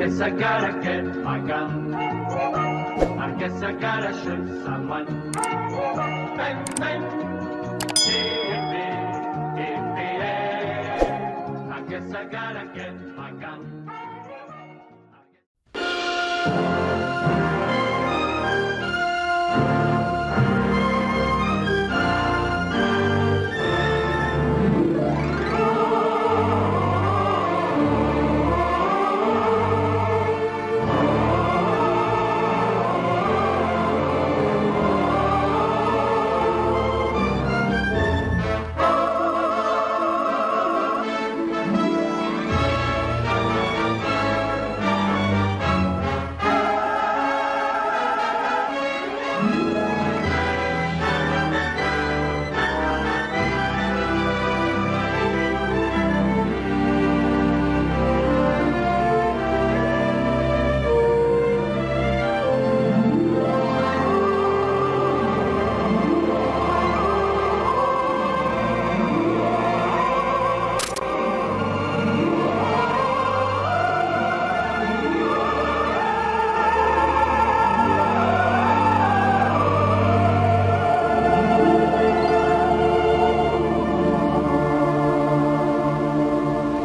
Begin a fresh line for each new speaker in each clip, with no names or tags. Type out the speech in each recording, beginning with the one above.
guess I gotta get my gun. I guess I gotta shoot someone. Bang, bang. I guess I gotta get my gun.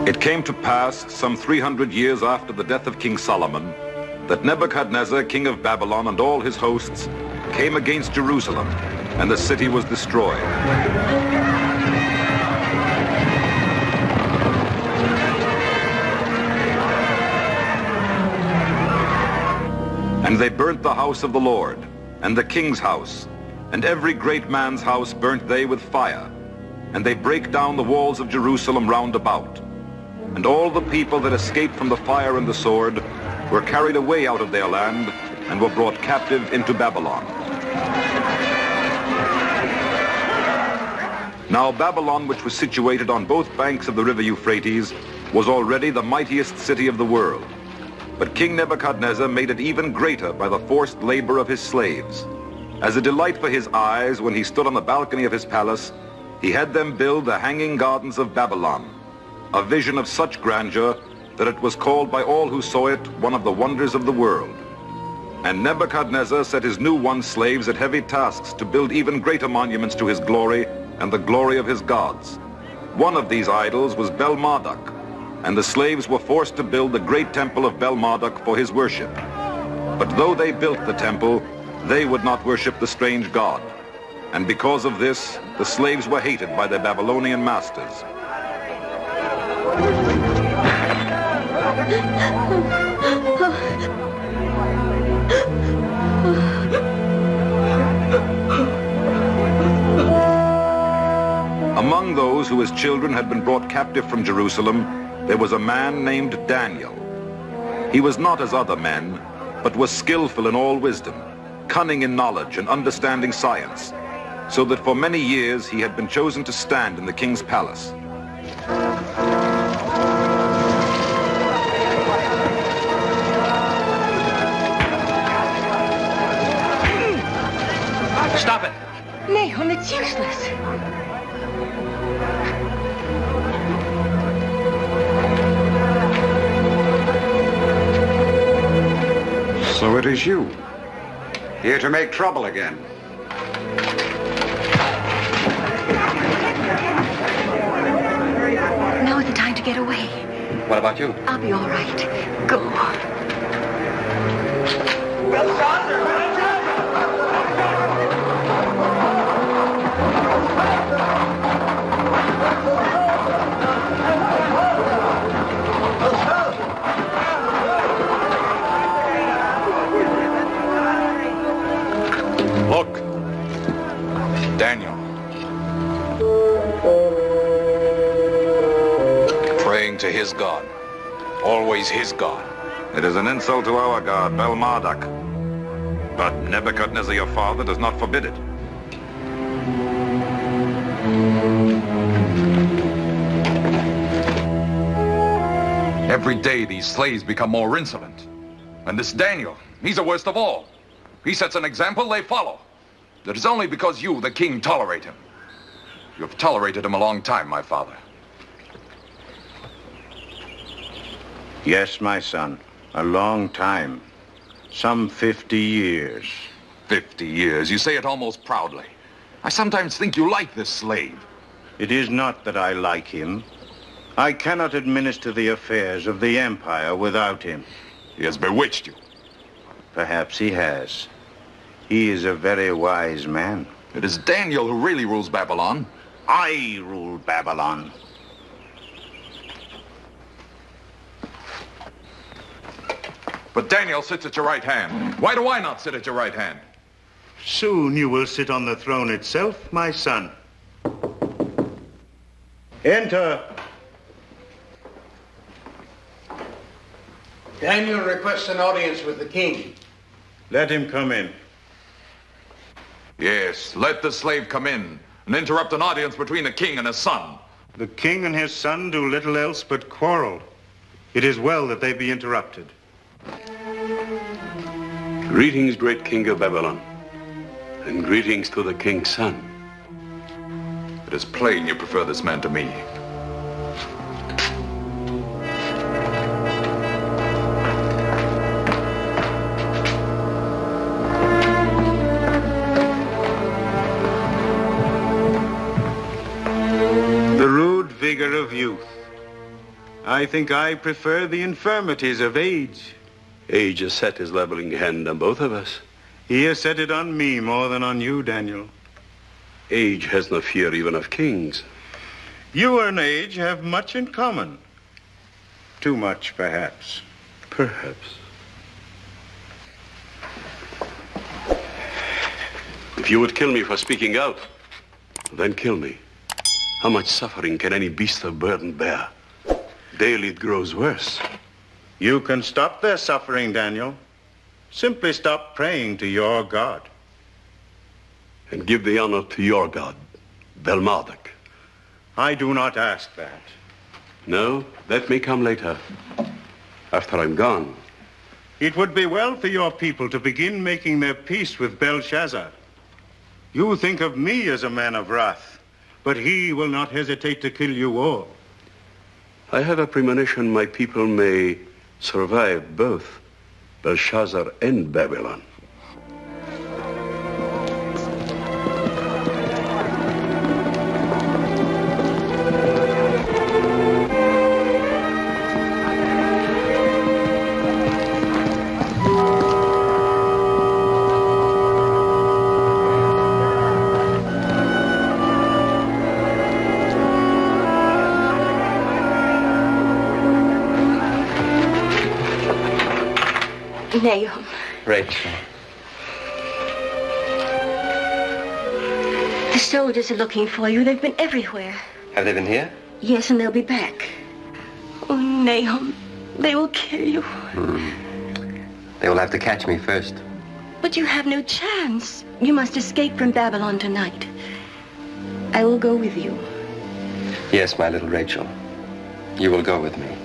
It came to pass, some 300 years after the death of King Solomon, that Nebuchadnezzar, king of Babylon, and all his hosts came against Jerusalem, and the city was destroyed. And they burnt the house of the Lord, and the king's house, and every great man's house burnt they with fire, and they brake down the walls of Jerusalem round about. And all the people that escaped from the fire and the sword were carried away out of their land and were brought captive into Babylon. Now Babylon, which was situated on both banks of the river Euphrates, was already the mightiest city of the world. But King Nebuchadnezzar made it even greater by the forced labor of his slaves. As a delight for his eyes, when he stood on the balcony of his palace, he had them build the hanging gardens of Babylon, a vision of such grandeur that it was called by all who saw it one of the wonders of the world. And Nebuchadnezzar set his new won slaves at heavy tasks to build even greater monuments to his glory and the glory of his gods. One of these idols was Bel-Marduk, and the slaves were forced to build the great temple of Bel-Marduk for his worship. But though they built the temple, they would not worship the strange god. And because of this, the slaves were hated by their Babylonian masters. Among those who as children had been brought captive from Jerusalem, there was a man named Daniel. He was not as other men, but was skillful in all wisdom, cunning in knowledge and understanding science, so that for many years he had been chosen to stand in the king's palace.
Stop it!
Nahum, it's useless.
So it is you, here to make trouble again.
Now is the time to get away.
What about you?
I'll be all right. Go.
Look, Daniel. Praying to his God. Always his God. It is an insult to our God, Bel-Marduk. But Nebuchadnezzar, your father, does not forbid it.
Every day these slaves become more insolent. And this Daniel, he's the worst of all. He sets an example they follow. That is only because you, the king, tolerate him. You have tolerated him a long time, my father.
Yes, my son.
A long time. Some 50 years.
50 years. You say it almost proudly. I sometimes think you like this slave.
It is not that I like him. I cannot administer the affairs of the Empire without him.
He has bewitched you.
Perhaps he has. He is a very wise man.
It is Daniel who really rules Babylon.
I rule Babylon.
But Daniel sits at your right hand. Why do I not sit at your right hand?
Soon you will sit on the throne itself, my son. Enter.
Daniel requests an audience with the king.
Let him come in.
Yes, let the slave come in and interrupt an audience between the king and his son.
The king and his son do little else but quarrel. It is well that they be interrupted.
Greetings, great king of Babylon, and greetings to the king's son.
It is plain you prefer this man to me.
The rude vigor of youth. I think I prefer the infirmities of age.
Age has set his leveling hand on both of us.
He has set it on me more than on you, Daniel.
Age has no fear even of kings.
You and age have much in common. Too much, perhaps.
Perhaps. If you would kill me for speaking out, then kill me. How much suffering can any beast of burden bear? Daily it grows worse.
You can stop their suffering, Daniel. Simply stop praying to your God.
And give the honor to your God, Belmarduk.
I do not ask that.
No, that may come later, after I'm gone.
It would be well for your people to begin making their peace with Belshazzar. You think of me as a man of wrath, but he will not hesitate to kill you all.
I have a premonition my people may survive both Belshazzar and Babylon.
Nahum.
Rachel.
The soldiers are looking for you. They've been everywhere.
Have they been here?
Yes, and they'll be back. Oh, Nahum, they will kill you.
They will have to catch me first.
But you have no chance. You must escape from Babylon tonight. I will go with you.
Yes, my little Rachel. You will go with me.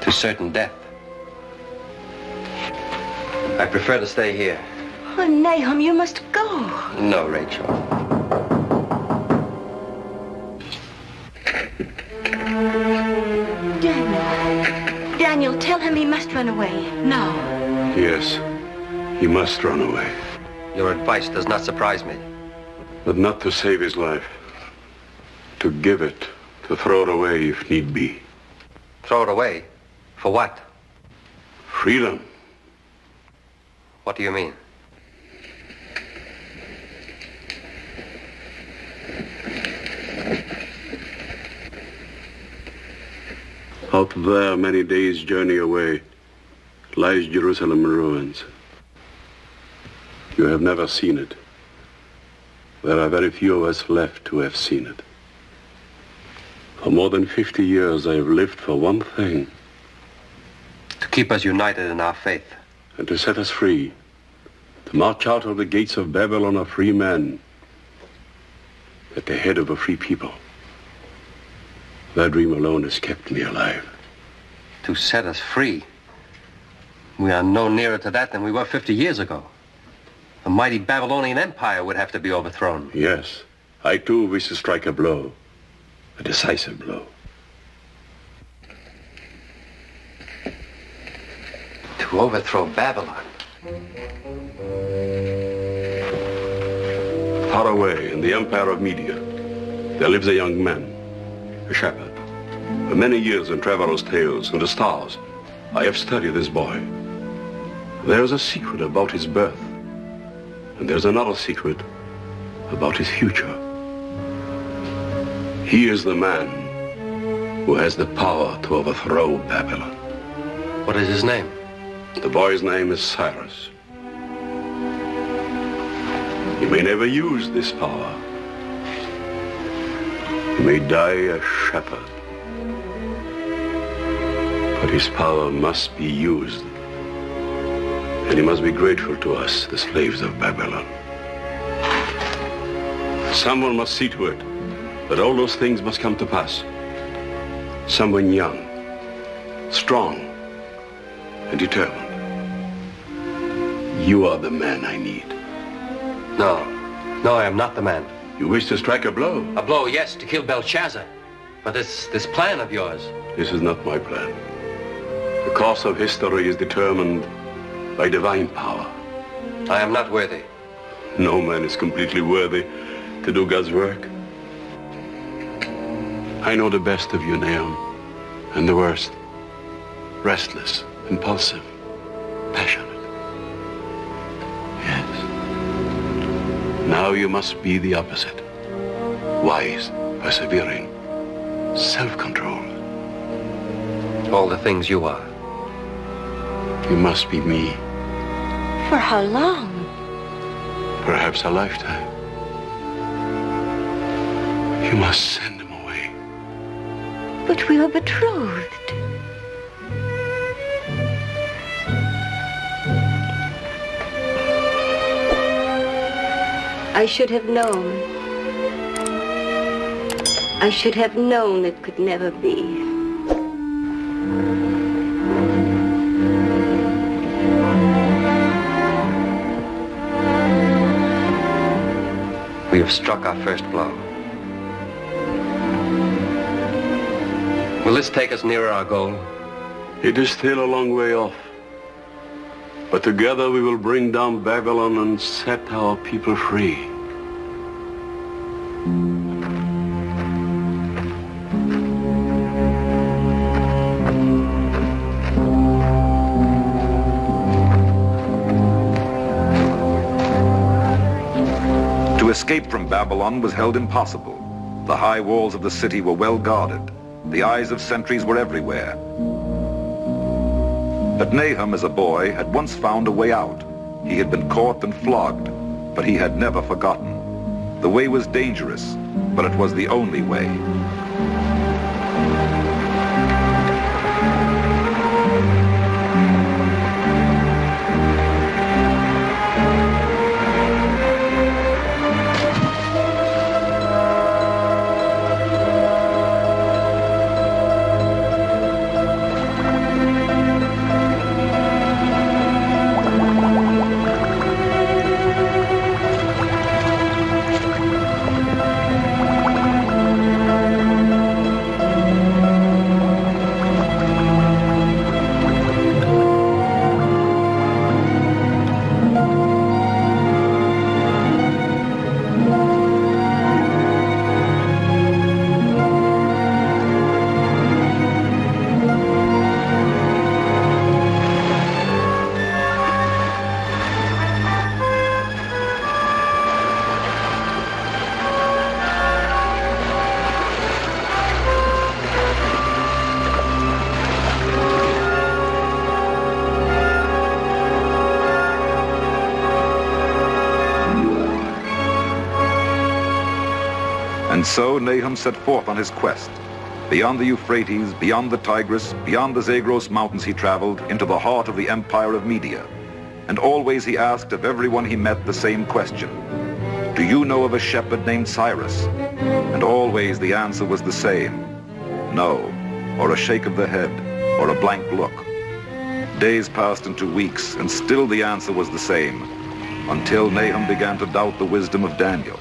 To certain death. I prefer to stay here.
Oh, Nahum, you must go.
No, Rachel.
Daniel, tell him he must run away. Now.
Yes, he must run away.
Your advice does not surprise me.
But not to save his life. To give it, to throw it away if need be.
Throw it away? For what?
Freedom.
What do you mean?
Out there, many days' journey away, lies Jerusalem in ruins. You have never seen it. There are very few of us left who have seen it. For more than 50 years, I have lived for one thing.
To keep us united in our faith.
And to set us free. To march out of the gates of Babylon a free man. At the head of a free people. That dream alone has kept me alive.
To set us free? We are no nearer to that than we were 50 years ago. The mighty Babylonian Empire would have to be overthrown.
Yes. I too wish to strike a blow. A decisive blow.
To overthrow Babylon.
Far away in the empire of Media, there lives a young man, a shepherd. For many years in traveler's tales and the stars, I have studied this boy. There's a secret about his birth, and there's another secret about his future. He is the man who has the power to overthrow Babylon.
What is his name?
The boy's name is Cyrus. He may never use this power. He may die a shepherd. But his power must be used. And he must be grateful to us, the slaves of Babylon. Someone must see to it that all those things must come to pass. Someone young, strong, and determined. You are the man I need.
No, I am not the man.
You wish to strike a blow?
A blow, yes, to kill Belshazzar. But this plan of yours...
This is not my plan. The course of history is determined by divine power.
I am not worthy.
No man is completely worthy to do God's work. I know the best of you, Nahum, and the worst. Restless, impulsive, passionate. Yes. Now you must be the opposite. Wise, persevering, self-controlled.
All the things you are.
You must be me.
For how long?
Perhaps a lifetime. You must send him away.
But we were betrothed. I should have known. I should have known it could never be.
We have struck our first blow. Will this take us nearer our goal?
It is still a long way off. But together we will bring down Babylon and set our people free.
To escape from Babylon was held impossible. The high walls of the city were well guarded. The eyes of sentries were everywhere. But Nahum, as a boy, had once found a way out. He had been caught and flogged, but he had never forgotten. The way was dangerous, but it was the only way. And so Nahum set forth on his quest. Beyond the Euphrates, beyond the Tigris, beyond the Zagros mountains he traveled, into the heart of the empire of Media. And always he asked of everyone he met the same question. Do you know of a shepherd named Cyrus? And always the answer was the same. No, or a shake of the head, or a blank look. Days passed into weeks, and still the answer was the same, until Nahum began to doubt the wisdom of Daniel.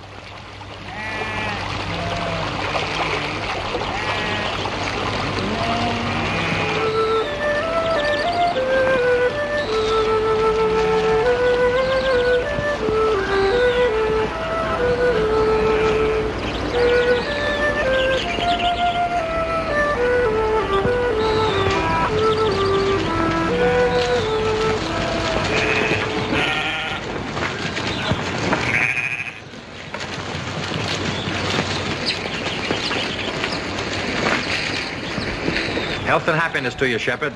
Health and happiness to you, shepherd.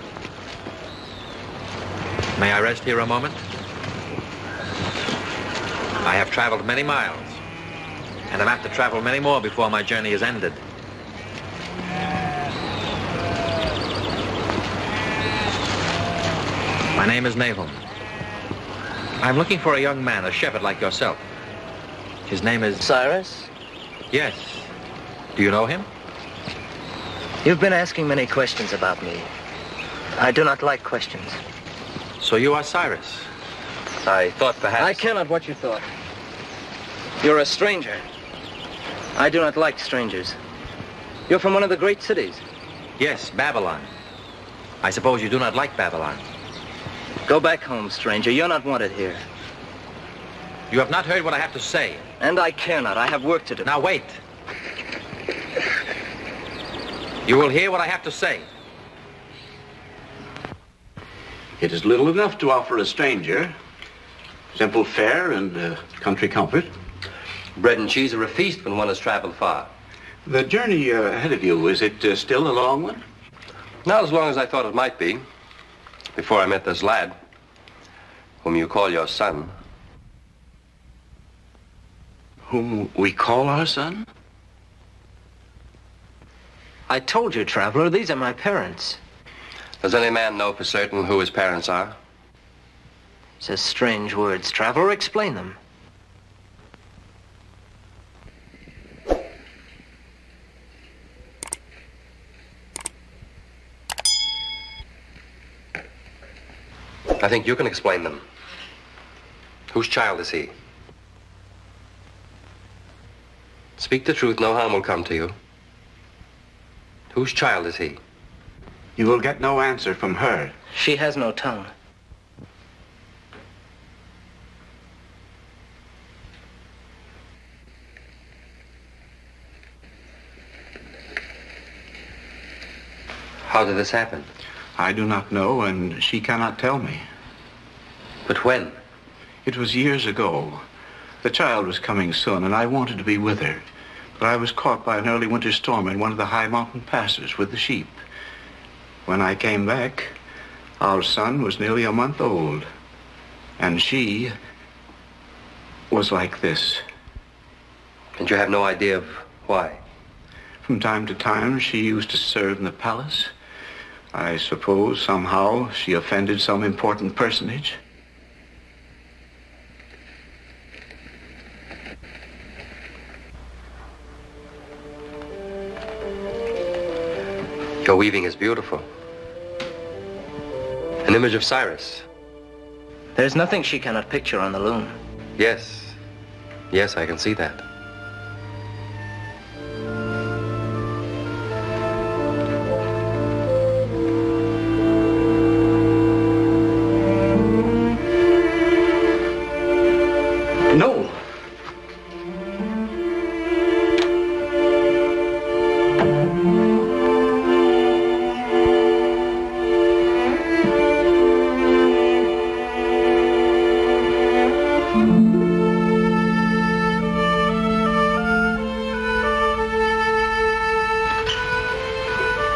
May I rest here a moment? I have traveled many miles, and I'm apt to travel many more before my journey is ended. My name is Naahum. I'm looking for a young man, a shepherd like yourself. His name is...
Cyrus?
Yes. Do you know him?
You've been asking many questions about me. I do not like questions.
So you are Cyrus? I thought perhaps...
I care not what you thought. You're a stranger. I do not like strangers. You're from one of the great cities.
Yes, Babylon. I suppose you do not like Babylon.
Go back home, stranger. You're not wanted here.
You have not heard what I have to say.
And I care not. I have work to do.
Now wait. You will hear what I have to say.
It is little enough to offer a stranger. Simple fare and country comfort.
Bread and cheese are a feast when one has traveled far.
The journey ahead of you, is it still a long one?
Not as long as I thought it might be. Before I met this lad, whom you call your son.
Whom we call our son?
I told you, traveler, these are my parents.
Does any man know for certain who his parents are?
Says strange words, traveler. Explain them.
I think you can explain them. Whose child is he? Speak the truth, no harm will come to you. Whose child is he?
You will get no answer from her.
She has no tongue.
How did this happen?
I do not know, and she cannot tell me.
But when?
It was years ago. The child was coming soon, and I wanted to be with her. But I was caught by an early winter storm in one of the high mountain passes with the sheep. When I came back, our son was nearly a month old. And she was like this.
And you have no idea of why?
From time to time, she used to serve in the palace. I suppose somehow she offended some important personage.
Your weaving is beautiful. An image of Cyrus.
There's nothing she cannot picture on the loom.
Yes. Yes, I can see that.
No.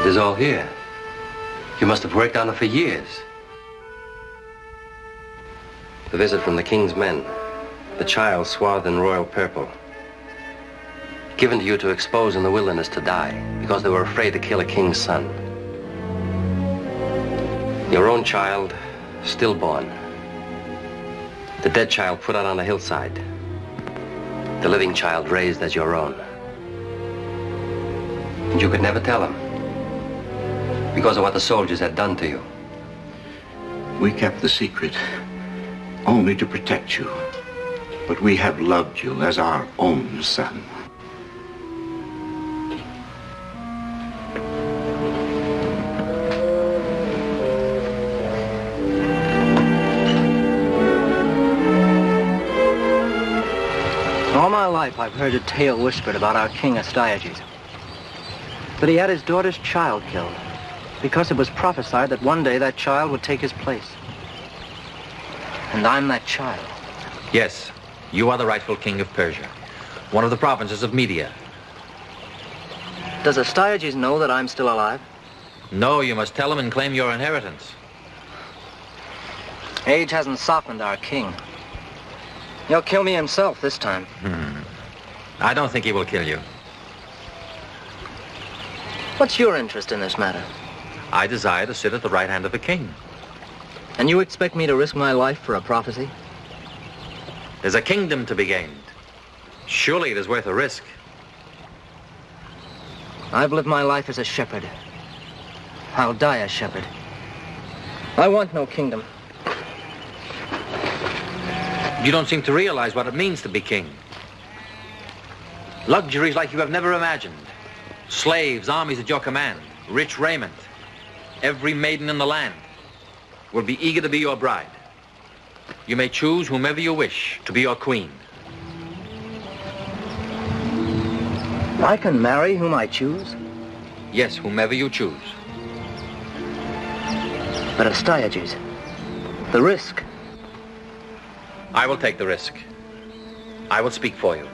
It is all here. You must have worked on it for years. The visit from the king's men. The child swathed in royal purple. Given to you to expose in the wilderness to die because they were afraid to kill a king's son. Your own child, stillborn. The dead child put out on the hillside. The living child raised as your own. And you could never tell him because of what the soldiers had done to you.
We kept the secret only to protect you. But we have loved you as our own son.
All my life I've heard a tale whispered about our king Astyages. That he had his daughter's child killed because it was prophesied that one day that child would take his place. And I'm that child.
Yes, you are the rightful king of Persia, one of the provinces of Media.
Does Astyages know that I'm still alive?
No, you must tell him and claim your inheritance.
Age hasn't softened our king. He'll kill me himself this time.
I don't think he will kill you.
What's your interest in this matter?
I desire to sit at the right hand of the king.
And you expect me to risk my life for a prophecy?
There's a kingdom to be gained. Surely it is worth a risk.
I've lived my life as a shepherd. I'll die a shepherd. I want no kingdom.
You don't seem to realize what it means to be king. Luxuries like you have never imagined. Slaves, armies at your command, rich raiment. Every maiden in the land will be eager to be your bride. You may choose whomever you wish to be your queen.
I can marry whom I choose?
Yes, whomever you choose.
But Astyages, the risk.
I will take the risk. I will speak for you.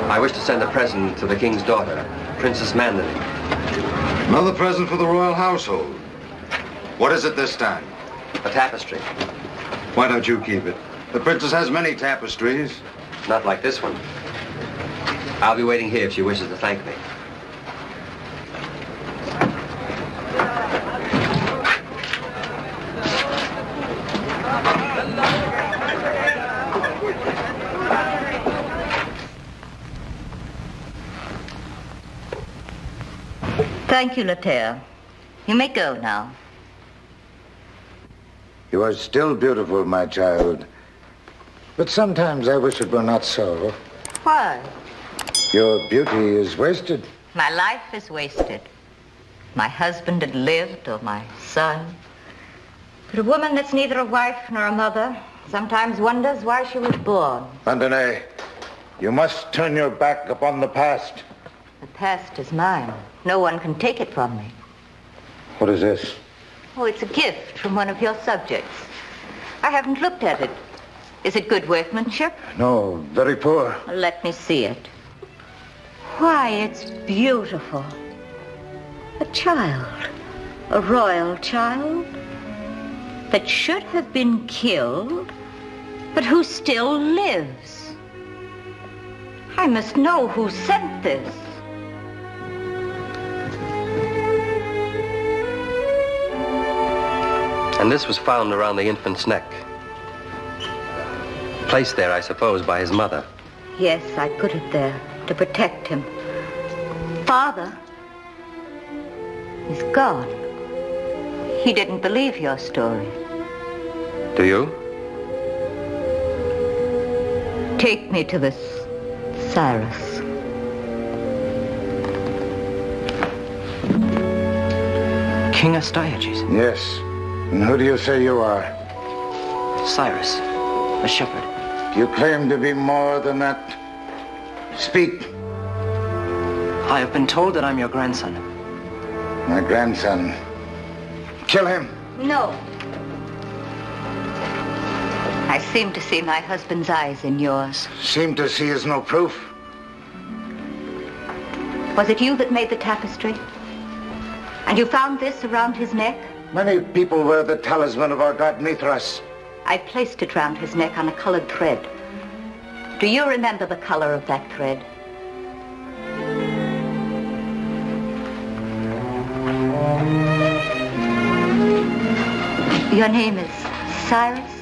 I wish to send a present to the king's daughter, Princess Mandalay.
Another present for the royal household. What is it this time?
A tapestry.
Why don't you keep it? The princess has many tapestries.
Not like this one. I'll be waiting here if she wishes to thank me.
Thank you, Latea. You may go now.
You are still beautiful, my child. But sometimes I wish it were not so.
Why?
Your beauty is wasted.
My life is wasted. My husband had lived, or my son. But a woman that's neither a wife nor a mother sometimes wonders why she was born.
Mandalay, you must turn your back upon the past.
The past is mine. No one can take it from me.
What is this?
Oh, it's a gift from one of your subjects. I haven't looked at it. Is it good workmanship?
No, very poor.
Let me see it. Why, it's beautiful. A child. A royal child. That should have been killed, but who still lives. I must know who sent this.
And this was found around the infant's neck. Placed there, I suppose, by his mother.
Yes, I put it there to protect him. Father, he's gone. He didn't believe your story.
Do you?
Take me to this Cyrus.
King Astyages?
Yes. And who do you say you are?
Cyrus, a shepherd.
You claim to be more than that. Speak.
I have been told that I'm your grandson.
My grandson. Kill him.
No. I seem to see my husband's eyes in yours.
Seem to see is no proof.
Was it you that made the tapestry? And you found this around his neck?
Many people wear the talisman of our god Mithras.
I placed it round his neck on a colored thread. Do you remember the color of that thread? Your name is Cyrus?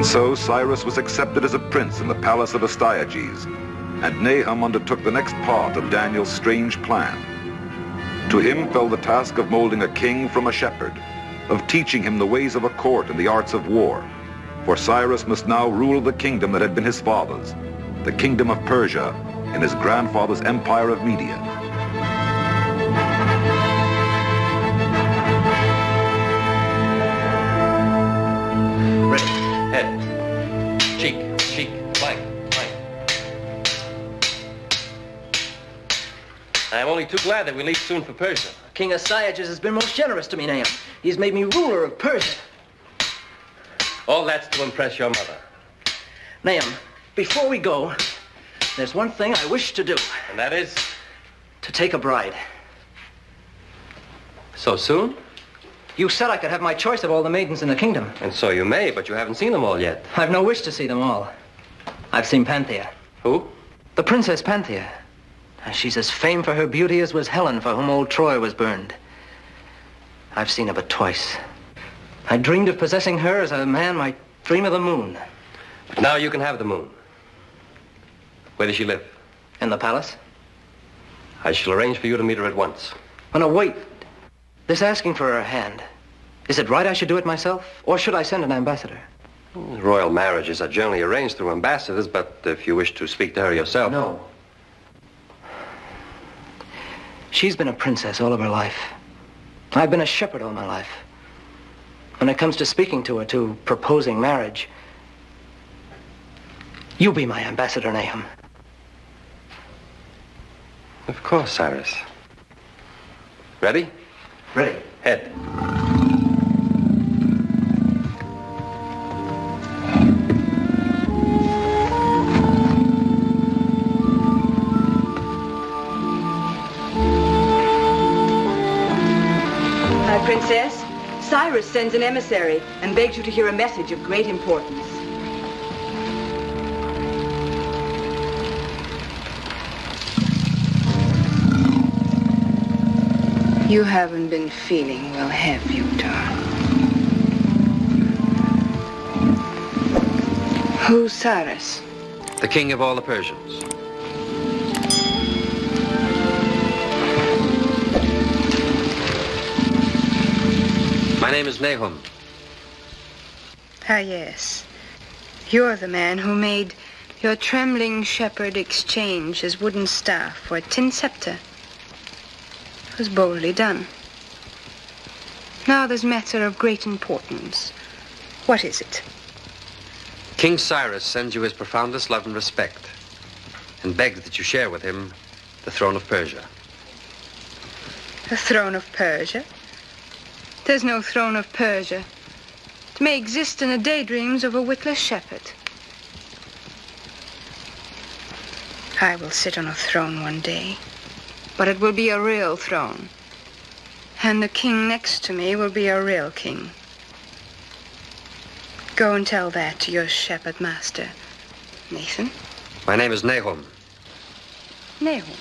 So Cyrus was accepted as a prince in the palace of Astyages, and Nahum undertook the next part of Daniel's strange plan. To him fell the task of molding a king from a shepherd, of teaching him the ways of a court and the arts of war. For Cyrus must now rule the kingdom that had been his father's, the kingdom of Persia, in his grandfather's empire of Media.
only too glad that we leave soon for Persia.
King Astyages has been most generous to me, Nahum. He's made me ruler of Persia.
All that's to impress your mother.
Nahum, before we go, there's one thing I wish to do.
And that is?
To take a bride.
So soon?
You said I could have my choice of all the maidens in the kingdom.
And so you may, but you haven't seen them all yet.
I've no wish to see them all. I've seen Panthea.
Who?
The Princess Panthea. She's as famed for her beauty as was Helen, for whom old Troy was burned. I've seen her but twice. I dreamed of possessing her as a man might dream of the moon.
But now you can have the moon. Where does she live?
In the palace.
I shall arrange for you to meet her at once.
Oh, no, wait. This asking for her hand. Is it right I should do it myself? Or should I send an ambassador?
Royal marriages are generally arranged through ambassadors, but if you wish to speak to her yourself...
No. She's been a princess all of her life. I've been a shepherd all my life. When it comes to speaking to her, to proposing marriage, you be my ambassador, Nahum.
Of course, Cyrus. Ready?
Ready.
Head.
Princess, Cyrus sends an emissary and begs you to hear a message of great importance.
You haven't been feeling well, have you, darling? Who's Cyrus?
The king of all the Persians. My name is Nahum.
Ah, yes. You're the man who made your trembling shepherd exchange his wooden staff for a tin scepter. It was boldly done. Now there's matter of great importance. What is it?
King Cyrus sends you his profoundest love and respect, and begs that you share with him the throne of Persia.
The throne of Persia? There's no throne of Persia. It may exist in the daydreams of a witless shepherd. I will sit on a throne one day, but it will be a real throne. And the king next to me will be a real king. Go and tell that to your shepherd master, Nathan.
My name is Nahum.
Nahum.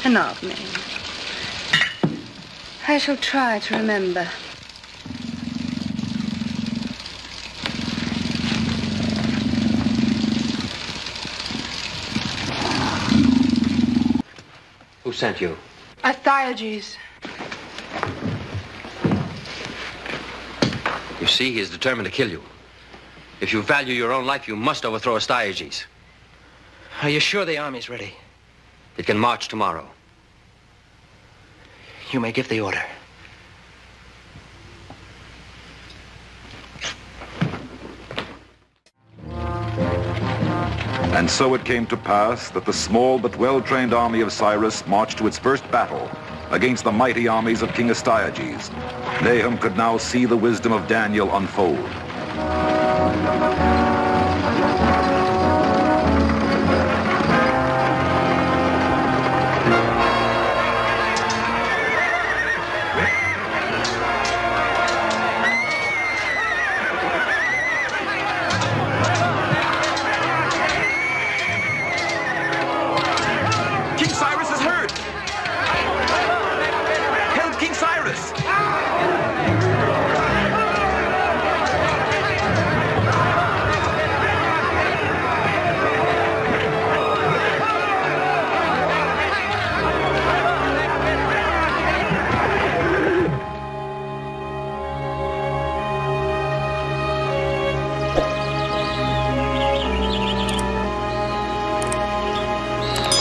An odd name. I shall try to remember.
Who sent you?
Astyages.
You see, he is determined to kill you. If you value your own life, you must overthrow Astyages.
Are you sure the army's ready?
It can march tomorrow.
You may give the order.
And so it came to pass that the small but well-trained army of Cyrus marched to its first battle against the mighty armies of King Astyages. Nahum could now see the wisdom of Daniel unfold.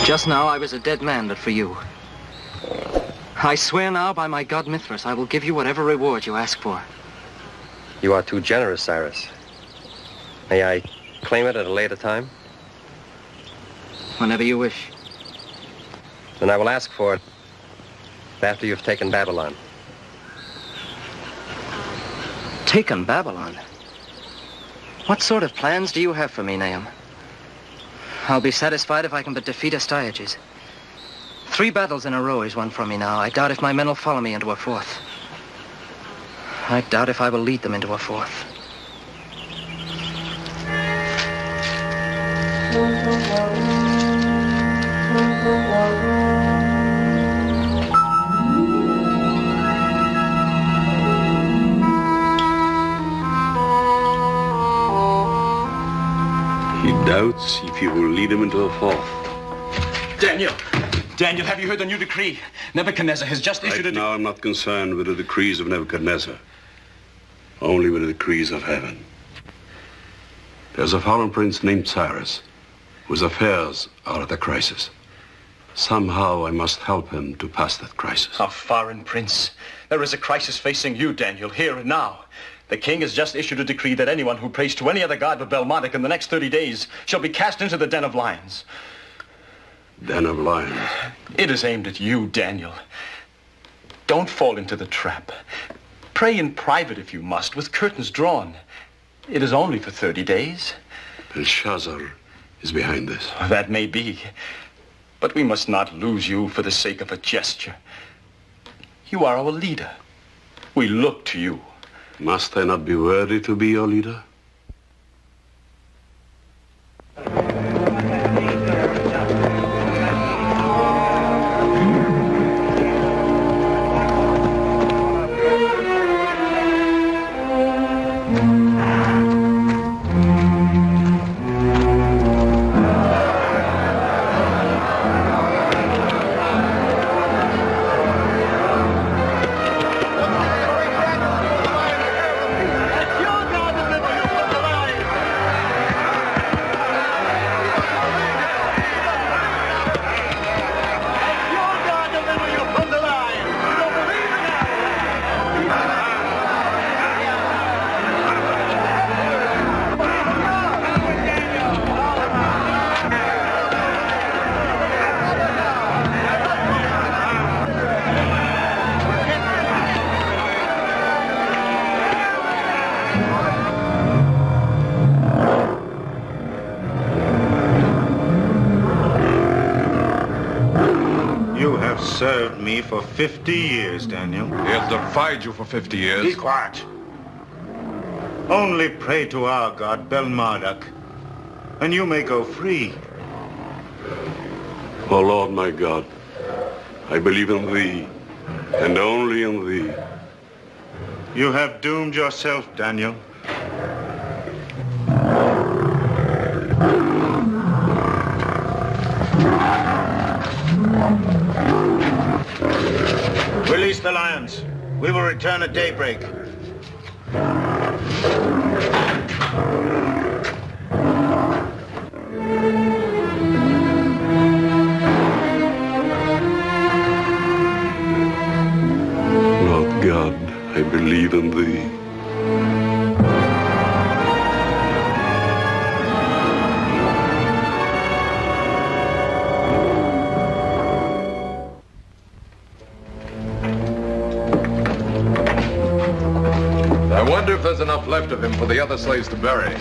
Just now I was a dead man, but for you. I swear now by my god Mithras, I will give you whatever reward you ask for.
You are too generous, Cyrus. May I claim it at a later time?
Whenever you wish.
Then I will ask for it after you've taken Babylon.
Taken Babylon? What sort of plans do you have for me, Naum? I'll be satisfied if I can but defeat Astyages. 3 battles in a row he's won from me now. I doubt if my men will follow me into a 4th. I doubt if I will lead them into a 4th.
He doubts if you will lead him into a 4th.
Daniel, have you heard the new decree? Nebuchadnezzar has just issued
Right now, I'm not concerned with the decrees of Nebuchadnezzar, only with the decrees of heaven. There's a foreign prince named Cyrus, whose affairs are at a crisis. Somehow I must help him to pass that crisis.
A foreign prince. There is a crisis facing you, Daniel, here and now. The king has just issued a decree that anyone who prays to any other god but Belmodic in the next 30 days shall be cast into the den of lions.
Den of lions?
It is aimed at you, Daniel. Don't fall into the trap. Pray in private if you must, with curtains drawn. It is only for 30 days.
Belshazzar is behind this.
That may be. But we must not lose you for the sake of a gesture. You are our leader. We look to you.
Must I not be worthy to be your leader?
Served me for 50 years, Daniel.
He has defied you for 50 years.
Be quiet. Only pray to our god, Belmodic, and you may go free.
O Lord my God, I believe in thee, and only in thee.
You have doomed yourself, Daniel. Release the lions. We will return at daybreak.
Lord God, I believe in thee.
I wonder if there's enough left of him for the other slaves to bury.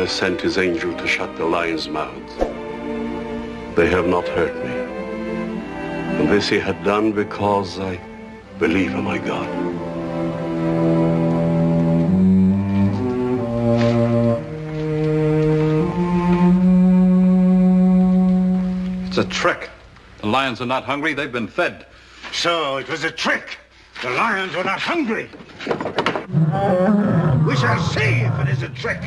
Sent his angel to shut the lions' mouths. They have not hurt me. And this he had done because I believe in my God. It's a trick. The lions are not hungry. They've been fed.
So it was a trick. The lions were not hungry. We shall see if it is a trick.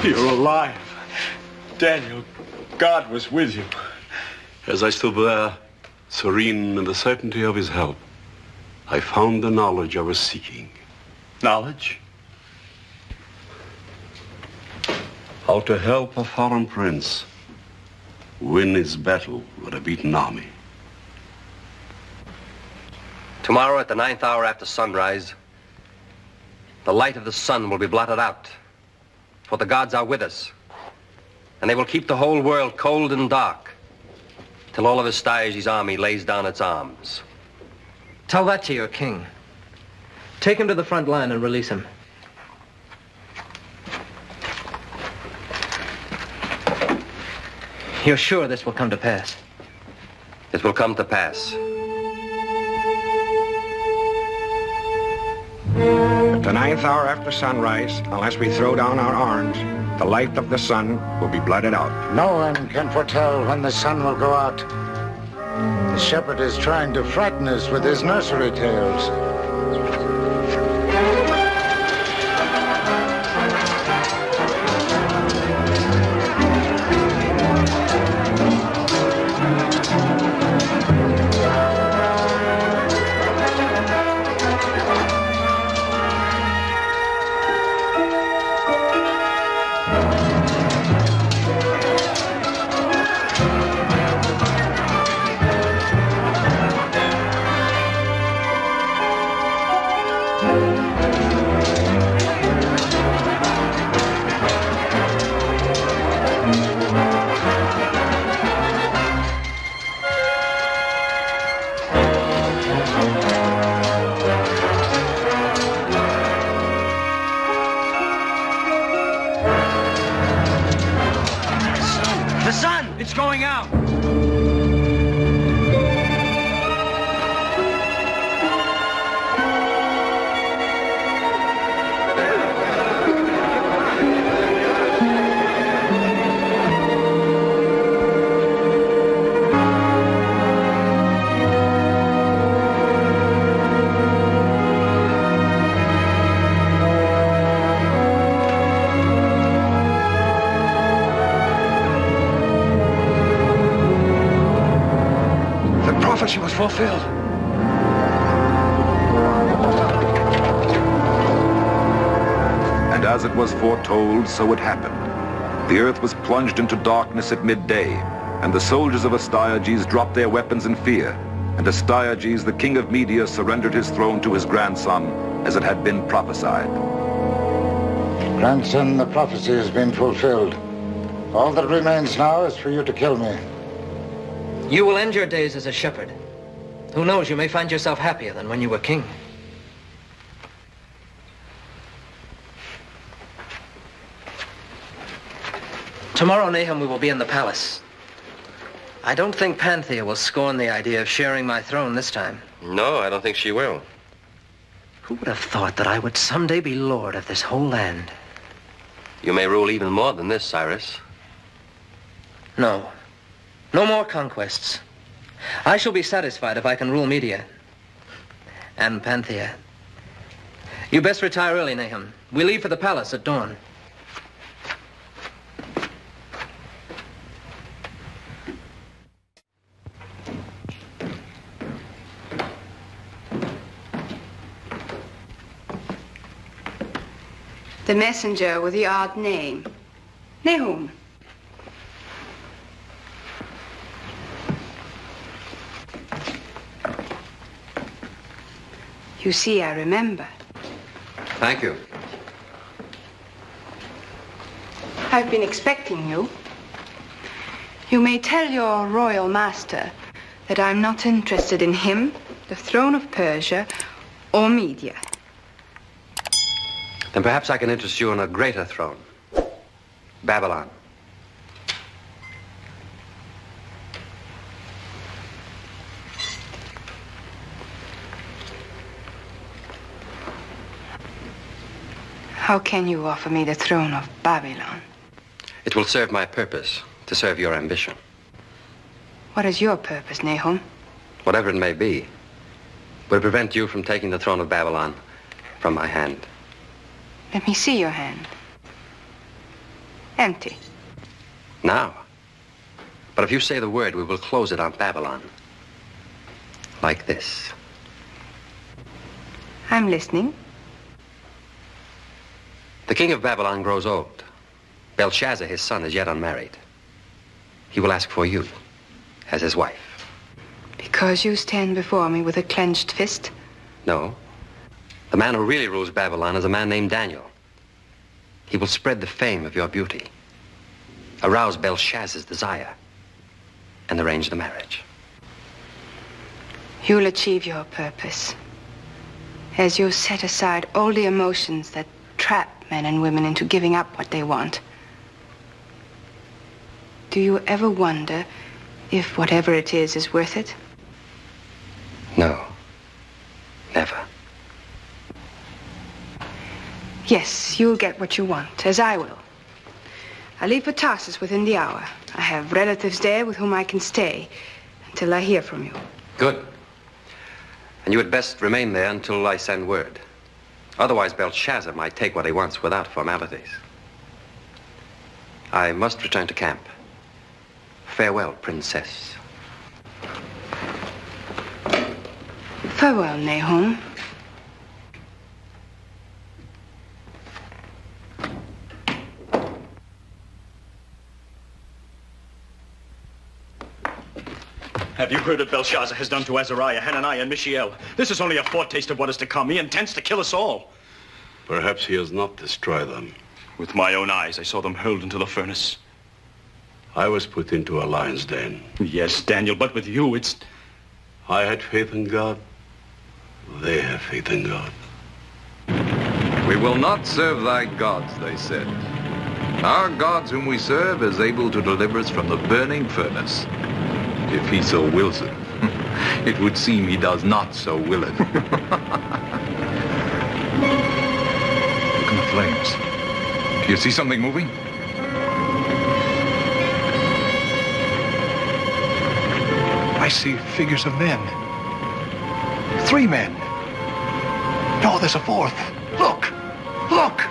You're alive. Daniel, God was with you.
As I stood there, serene in the certainty of his help, I found the knowledge I was seeking.
Knowledge?
How to help a foreign prince win his battle with a beaten army.
Tomorrow at the 9th hour after sunrise, the light of the sun will be blotted out. For the gods are with us, and they will keep the whole world cold and dark till all of Astyages' army lays down its arms.
Tell that to your king. Take him to the front line and release him. You're sure this will come to pass?
It will come to pass.
At the 9th hour after sunrise, unless we throw down our arms, the light of the sun will be blotted out.
No one can foretell when the sun will go out. The shepherd is trying to frighten us with his nursery tales.
Fulfilled.
And as it was foretold, so it happened. The earth was plunged into darkness at midday, and the soldiers of Astyages dropped their weapons in fear, and Astyages, the king of Media, surrendered his throne to his grandson, as it had been prophesied.
Grandson, the prophecy has been fulfilled. All that remains now is for you to kill me.
You will end your days as a shepherd. Who knows, you may find yourself happier than when you were king. Tomorrow, Nahum, we will be in the palace. I don't think Panthea will scorn the idea of sharing my throne this time.
No, I don't think she will.
Who would have thought that I would someday be lord of this whole land?
You may rule even more than this, Cyrus.
No. No more conquests. I shall be satisfied if I can rule Media. And Panthea. You best retire early, Nahum. We leave for the palace at dawn.
The messenger with the odd name. Nahum. You see, I remember.
Thank you.
I've been expecting you. You may tell your royal master that I'm not interested in him, the throne of Persia, or Media.
Then perhaps I can interest you in a greater throne. Babylon.
How can you offer me the throne of Babylon?
It will serve my purpose, to serve your ambition.
What is your purpose, Nahum?
Whatever it may be, will prevent you from taking the throne of Babylon from my hand.
Let me see your hand. Empty.
Now. But if you say the word, we will close it on Babylon. Like this.
I'm listening.
The king of Babylon grows old. Belshazzar, his son, is yet unmarried. He will ask for you as his wife.
Because you stand before me with a clenched fist?
No. The man who really rules Babylon is a man named Daniel. He will spread the fame of your beauty, arouse Belshazzar's desire, and arrange the marriage.
You'll achieve your purpose as you set aside all the emotions that trap men and women into giving up what they want. Do you ever wonder if whatever it is worth it?
No. Never.
Yes, you'll get what you want, as I will. I leave for Tarsus within the hour. I have relatives there with whom I can stay until I hear from you.
Good. And you had best remain there until I send word. Otherwise, Belshazzar might take what he wants without formalities. I must return to camp. Farewell, princess.
Farewell, Nahum.
Have you heard what Belshazzar has done to Azariah, Hananiah, and Mishael? This is only a foretaste of what is to come. He intends to kill us all.
Perhaps he has not destroyed them.
With my own eyes, I saw them hurled into the furnace.
I was put into a lion's den.
Yes, Daniel, but with you, it's...
I had faith in God. They have faith in God.
We will not serve thy gods, they said. Our gods whom we serve is able to deliver us from the burning furnace. If he so wills it. It would seem he does not so will it. Look in the flames. Do you see something moving?
I see figures of men. 3 men. No, there's a 4th. Look! Look!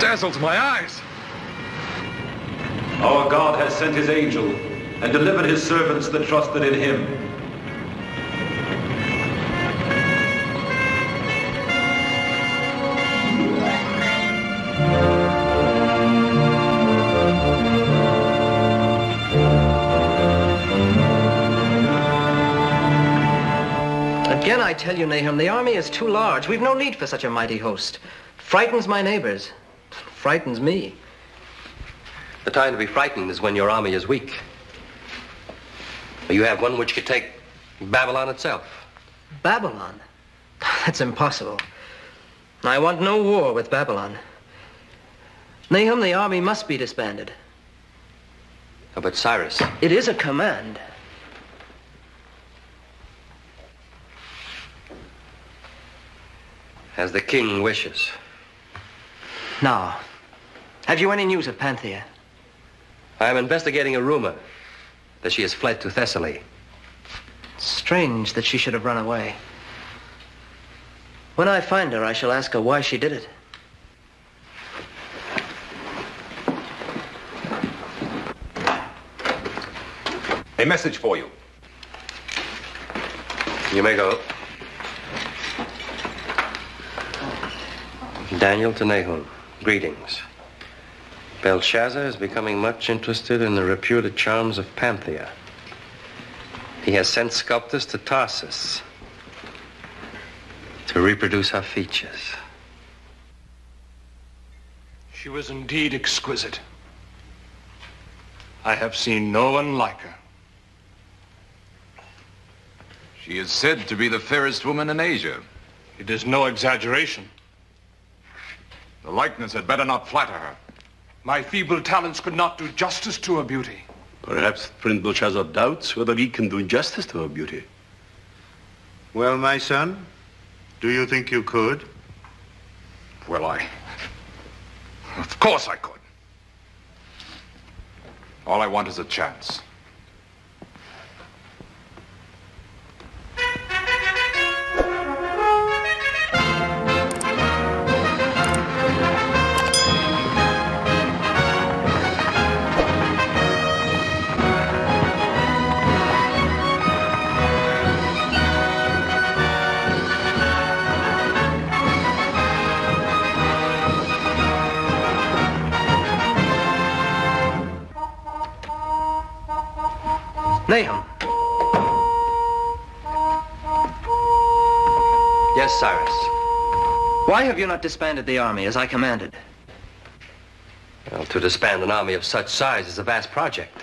Dazzles my eyes.
Our God has sent his angel and delivered his servants that trusted in him.
Again, I tell you, Nahum, the army is too large. We've no need for such a mighty host. Frightens my neighbors. Frightens me.
The time to be frightened is when your army is weak. You have one which could take Babylon itself.
Babylon? That's impossible. I want no war with Babylon. Nahum, the army must be disbanded.
Oh, but Cyrus...
It is a command.
As the king wishes.
Now, have you any news of Panthea?
I am investigating a rumor that she has fled to Thessaly.
Strange that she should have run away. When I find her, I shall ask her why she did it.
A message for you.
You may go. Daniel to Nahum, greetings. Belshazzar is becoming much interested in the reputed charms of Panthea. He has sent sculptors to Tarsus to reproduce her features.
She was indeed exquisite. I have seen no one like her.
She is said to be the fairest woman in Asia.
It is no exaggeration.
The likeness had better not flatter her.
My feeble talents could not do justice to her beauty.
Perhaps Prince Belshazzar doubts whether he can do justice to her beauty.
Well, my son, do you think you could?
Well, of course I could. All I want is a chance.
Nahum.
Yes, Cyrus.
Why have you not disbanded the army as I commanded?
Well, to disband an army of such size is a vast project.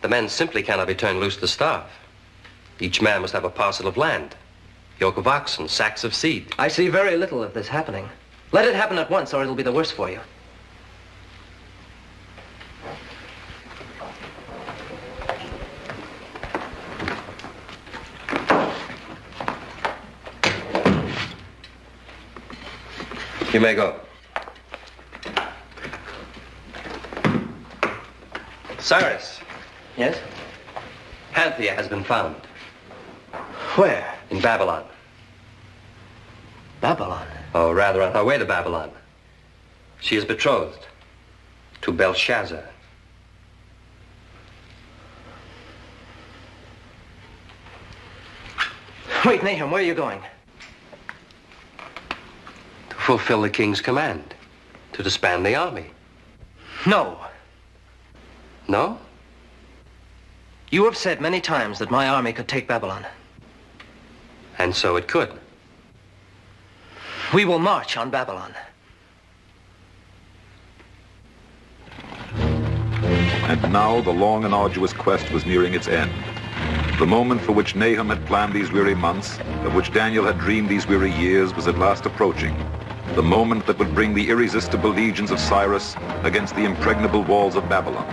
The men simply cannot be turned loose to starve. Each man must have a parcel of land, yoke of oxen, sacks of seed.
I see very little of this happening. Let it happen at once or it'll be the worse for you.
You may go. Cyrus.
Yes?
Panthea has been found.
Where?
In Babylon.
Babylon?
Oh, rather on her way to Babylon. She is betrothed to Belshazzar.
Wait, Nahum, where are you going?
Fulfill the king's command, to disband the army.
No.
No?
You have said many times that my army could take Babylon.
And so it could.
We will march on Babylon.
And now the long and arduous quest was nearing its end. The moment for which Nahum had planned these weary months, of which Daniel had dreamed these weary years, was at last approaching. The moment that would bring the irresistible legions of Cyrus against the impregnable walls of Babylon.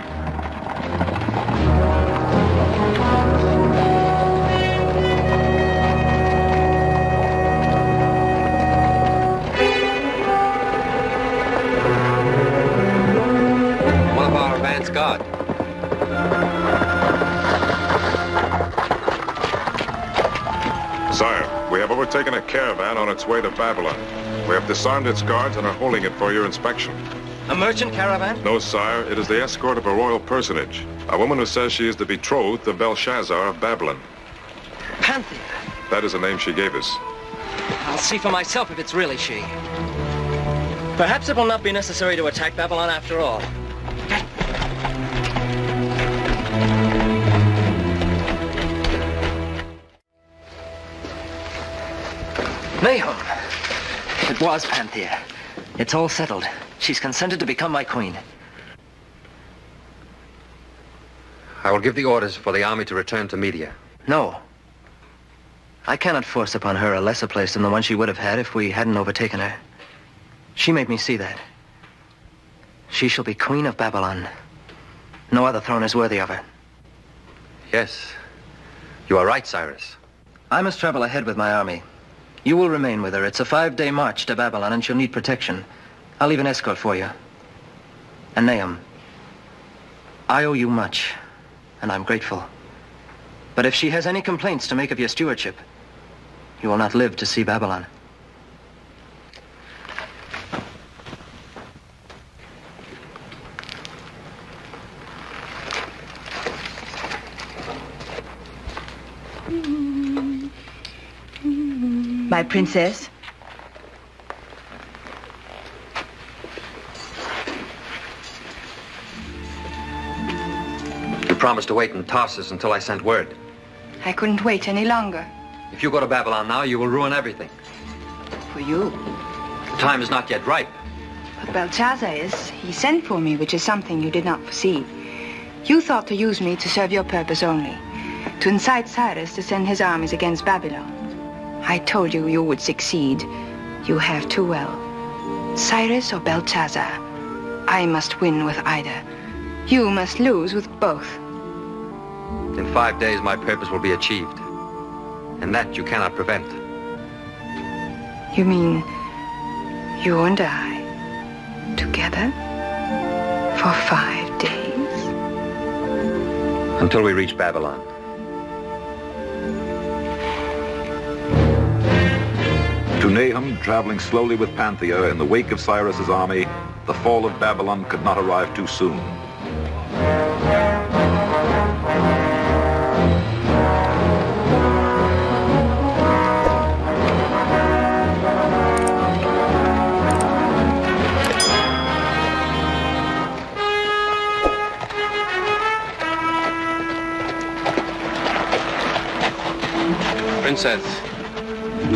One of our advance guard.
Sire, we have overtaken a caravan on its way to Babylon. We have disarmed its guards and are holding it for your inspection.
A merchant caravan?
No, sire. It is the escort of a royal personage. A woman who says she is the betrothed of Belshazzar of Babylon.
Panthea.
That is the name she gave us.
I'll see for myself if it's really she. Perhaps it will not be necessary to attack Babylon after all. Nahum. It was Panthea. It's all settled. She's consented to become my queen.
I will give the orders for the army to return to Media.
No. I cannot force upon her a lesser place than the one she would have had if we hadn't overtaken her. She made me see that. She shall be queen of Babylon. No other throne is worthy of her.
Yes. You are right, Cyrus.
I must travel ahead with my army. You will remain with her. It's a 5-day march to Babylon, and she'll need protection. I'll leave an escort for you. And Nahum, I owe you much, and I'm grateful. But if she has any complaints to make of your stewardship, you will not live to see Babylon.
My princess?
You promised to wait in Tarsus until I sent word.
I couldn't wait any longer.
If you go to Babylon now, you will ruin everything.
For you.
The time is not yet ripe.
But Belshazzar is. He sent for me, which is something you did not foresee. You thought to use me to serve your purpose only, to incite Cyrus to send his armies against Babylon. I told you you would succeed. You have too well. Cyrus or Belshazzar, I must win with either. You must lose with both.
In 5 days, my purpose will be achieved.
And that you cannot prevent.
You mean you and I, together, for 5 days?
Until we reach Babylon.
To Nahum, traveling slowly with Panthea in the wake of Cyrus's army, the fall of Babylon could not arrive too soon.
Princess,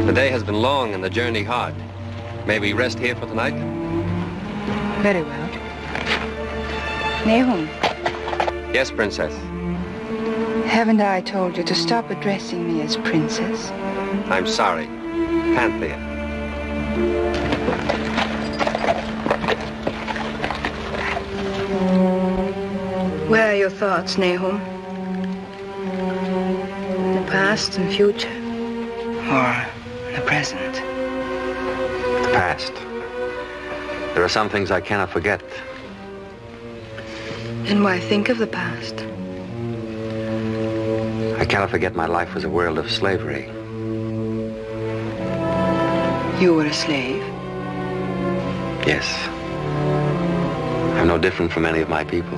the day has been long and the journey hard. May we rest here for tonight?
Very well. Nahum.
Yes, Princess.
Haven't I told you to stop addressing me as Princess?
I'm sorry. Panthea.
Where are your thoughts, Nahum? The past and future? Or the present?
The past. There are some things I cannot forget.
And why think of the past?
I cannot forget my life was a world of slavery.
You were a slave?
Yes. I'm no different from any of my people.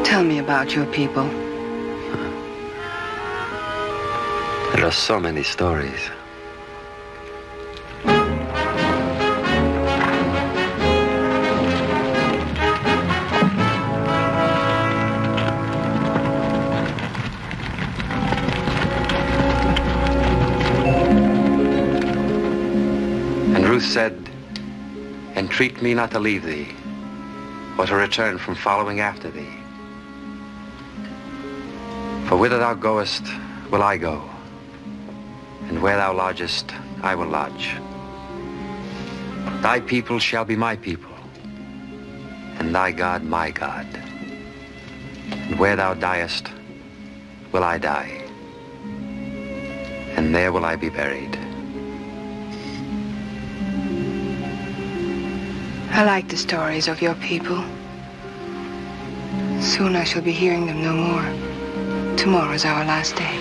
Tell me about your people.
There are so many stories. And Ruth said, "Entreat me not to leave thee, or to return from following after thee. For whither thou goest, will I go. And where thou lodgest, I will lodge. Thy people shall be my people, and thy God my God. And where thou diest, will I die, and there will I be buried."
I like the stories of your people. Soon I shall be hearing them no more. Tomorrow is our last day.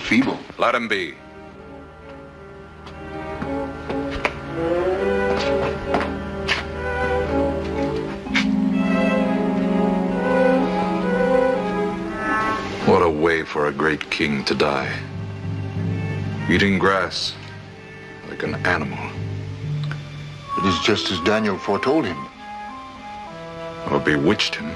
Feeble. Let him be. What a way for a great king to die. Eating grass like an animal.
It is just as Daniel foretold him.
Or bewitched him.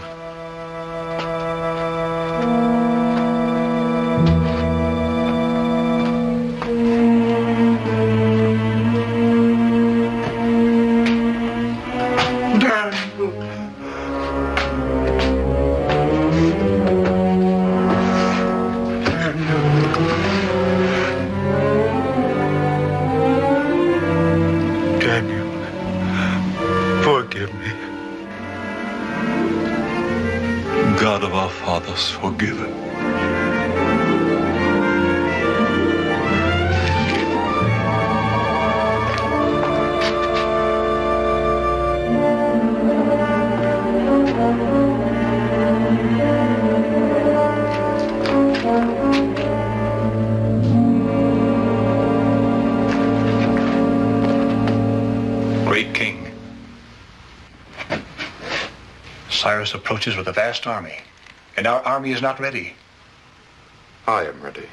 Forgiven.
Great king. Cyrus approaches with a vast army. And our army is not ready.
I am ready.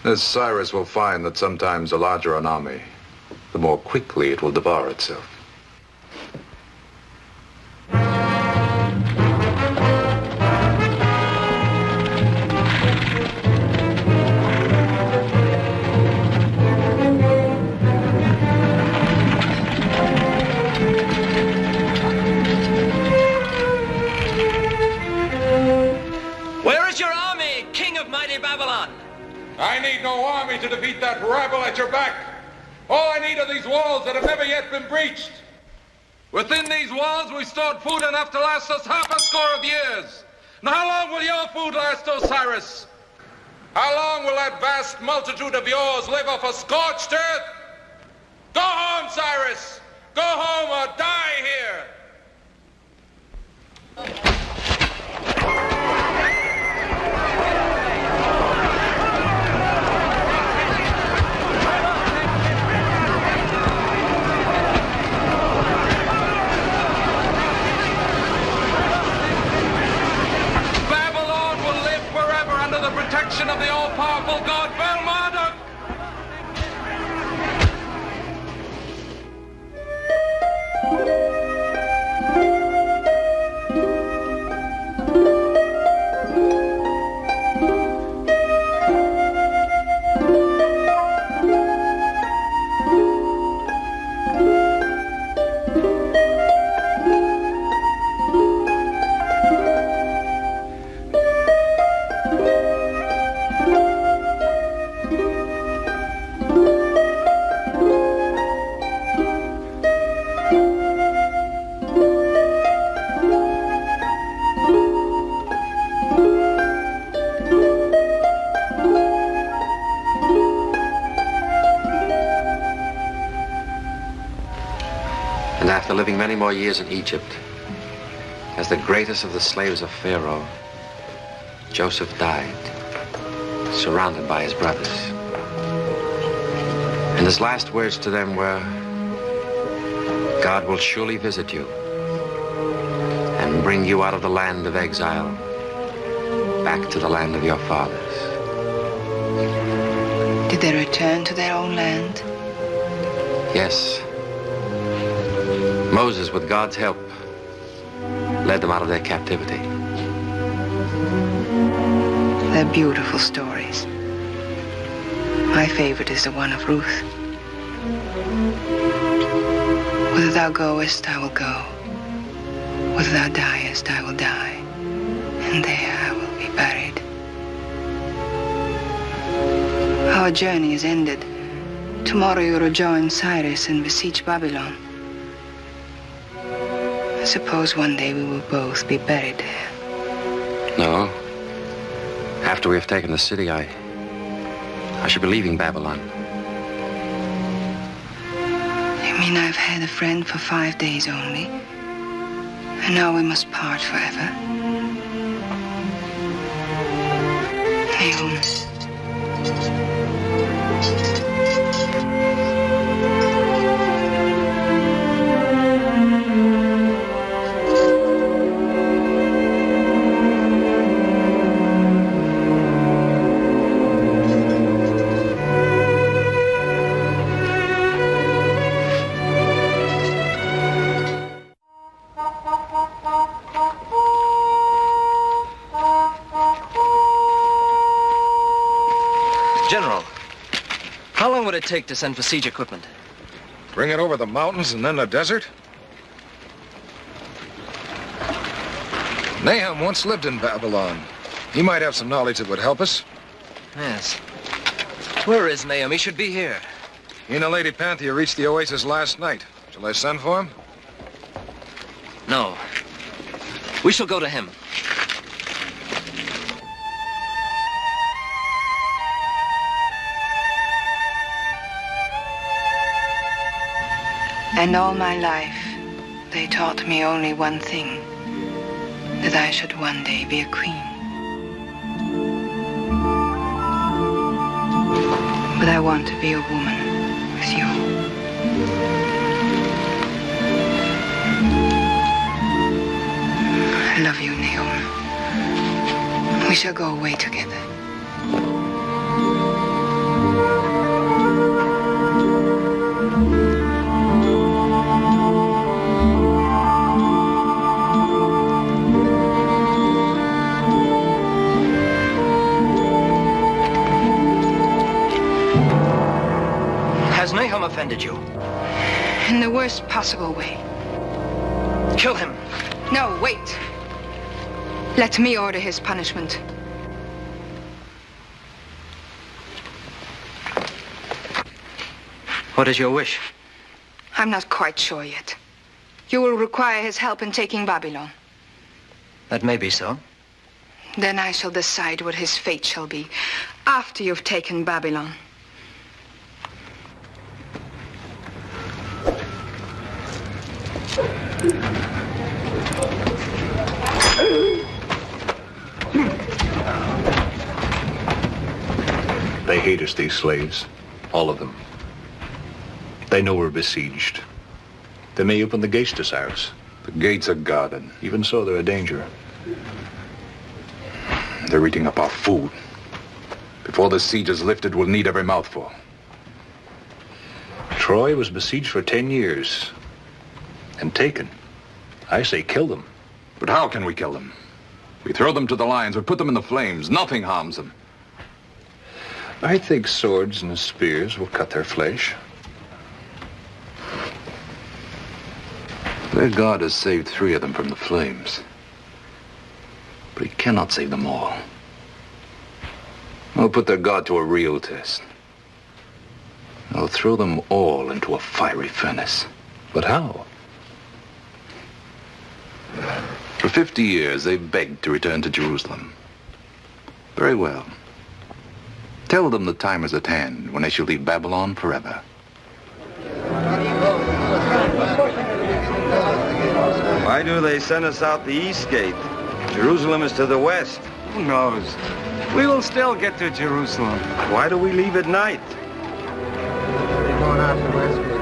As Cyrus will find that sometimes the larger an army, the more quickly it will devour itself.
Where is your army, king of mighty Babylon?
I need no army to defeat that rabble at your back. All I need are these walls that have never yet been breached. Within these walls we stored food enough to last us 60 years. Now how long will your food last, Osiris? How long will that vast multitude of yours live off a scorched earth? Go home, Cyrus. Go home or die here. Protection of the all-powerful god Belmarduk!
After living many more years in Egypt, as the greatest of the slaves of Pharaoh, Joseph died, surrounded by his brothers. And his last words to them were, God will surely visit you and bring you out of the land of exile back to the land of your fathers.
Did they return to their own land?
Yes. Moses, with God's help, led them out of their captivity.
They're beautiful stories. My favorite is the one of Ruth. Whither thou goest, I will go. Whither thou diest, I will die. And there I will be buried. Our journey is ended. Tomorrow you rejoin Cyrus and besiege Babylon. I suppose one day we will both be buried there.
No. After we have taken the city, I should be leaving Babylon.
You mean I've had a friend for 5 days only? And now we must part forever? Nahum.
General, how long would it take to send for siege equipment?
Bring it over the mountains and then the desert? Nahum once lived in Babylon. He might have some knowledge that would help us.
Yes. Where is Nahum? He should be here.
He and the Lady Panthea reached the oasis last night. Shall I send for him?
No. We shall go to him.
And all my life, they taught me only one thing, that I should one day be a queen. But I want to be a woman with you. I love you, Nahum. We shall go away together.
offended you?
In the worst possible way.
Kill him.
No, wait. Let me order his punishment.
What is your wish?
I'm not quite sure yet. You will require his help in taking Babylon.
That may be so.
Then I shall decide what his fate shall be after you've taken Babylon.
They hate us, these slaves. All of them. They know we're besieged. They may open the gates to Cyrus.
The gates are guarded.
Even so, they're a danger.
They're eating up our food. Before the siege is lifted, we'll need every mouthful.
Troy was besieged for 10 years. And taken. I say kill them.
But how can we kill them? We throw them to the lions, we put them in the flames. Nothing harms them.
I think swords and spears will cut their flesh.
Their God has saved 3 of them from the flames. But he cannot save them all. We'll put their God to a real test. I'll throw them all into a fiery furnace.
But how?
For 50 years, they've begged to return to Jerusalem. Very well. Tell them the time is at hand when they shall leave Babylon forever.
Why do they send us out the east gate? Jerusalem is to the west.
Who knows? We will still get to Jerusalem.
Why do we leave at night?
They're going out the west gate.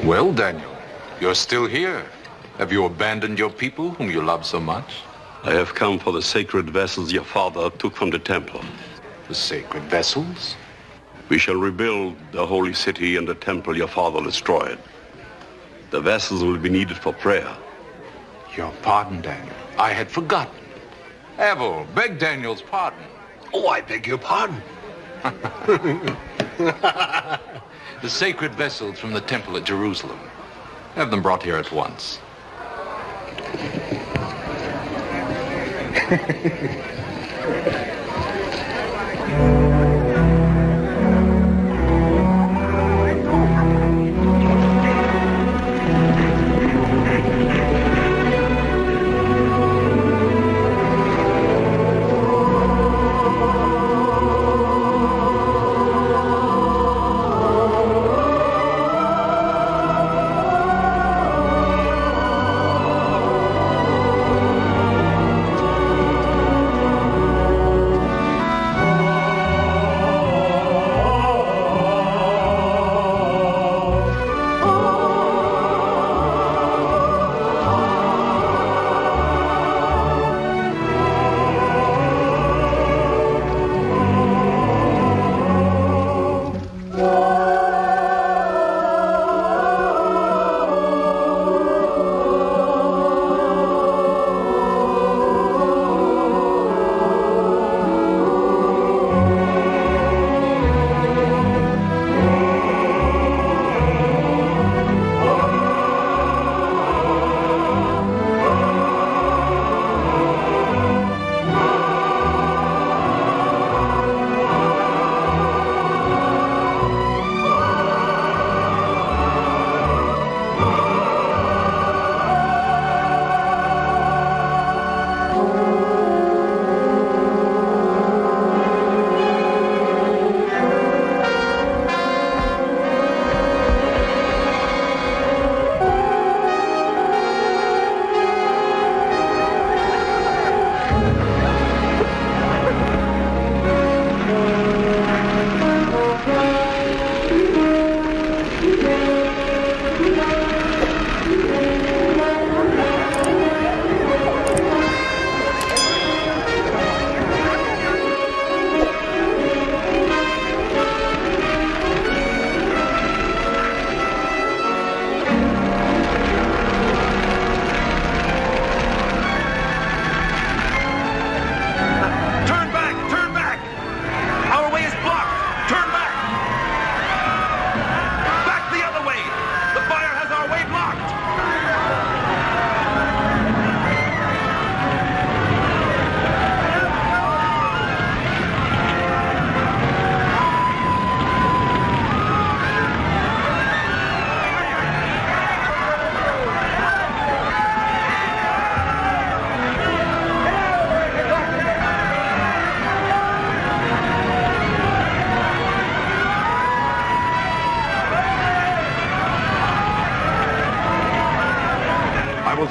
Well, Daniel, you're still here. Have you abandoned your people whom you love so much?
I have come for the sacred vessels your father took from the temple.
The sacred vessels?
We shall rebuild the holy city and the temple your father destroyed. The vessels will be needed for prayer.
Your pardon, Daniel. I had forgotten. Abel, beg Daniel's pardon.
Oh, I beg your pardon.
The sacred vessels from the temple at Jerusalem. Have them brought here at once.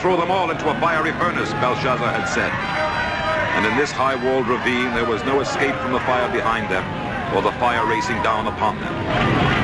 throw them all into a fiery furnace, Belshazzar had said. And in this high-walled ravine, there was no escape from the fire behind them, or the fire racing down upon them.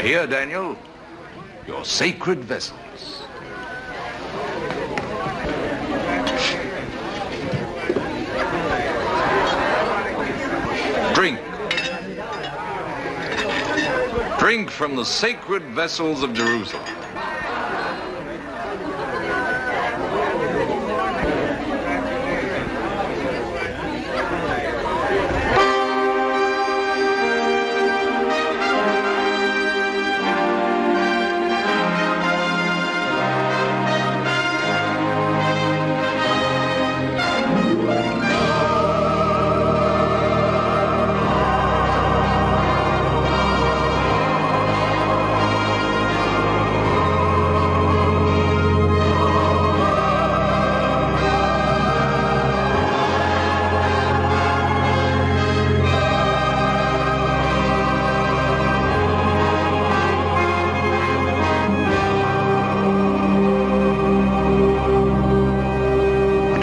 Here, Daniel, your sacred vessels. Drink. Drink from the sacred vessels of Jerusalem.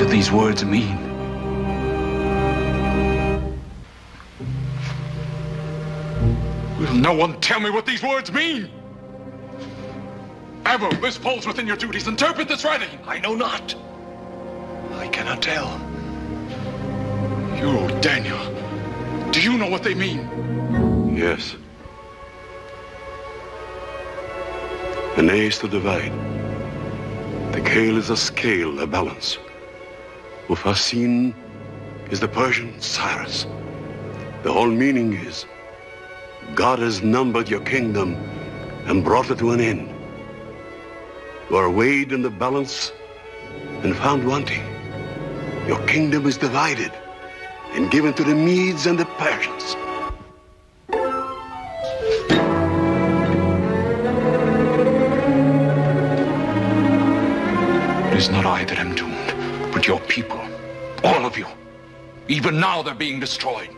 These words mean?
Will no one tell me what these words mean? Abel, this falls within your duties. Interpret this writing.
I know not. I cannot tell.
You, Daniel, do you know what they mean?
Yes. An A is to divide. The Kale is a scale, a balance. Ufasin is the Persian Cyrus. The whole meaning is, God has numbered your kingdom and brought it to an end. You are weighed in the balance and found wanting. Your kingdom is divided and given to the Medes and the Persians.
It is not I that am doomed, but your people, all of you. Even now they're being destroyed.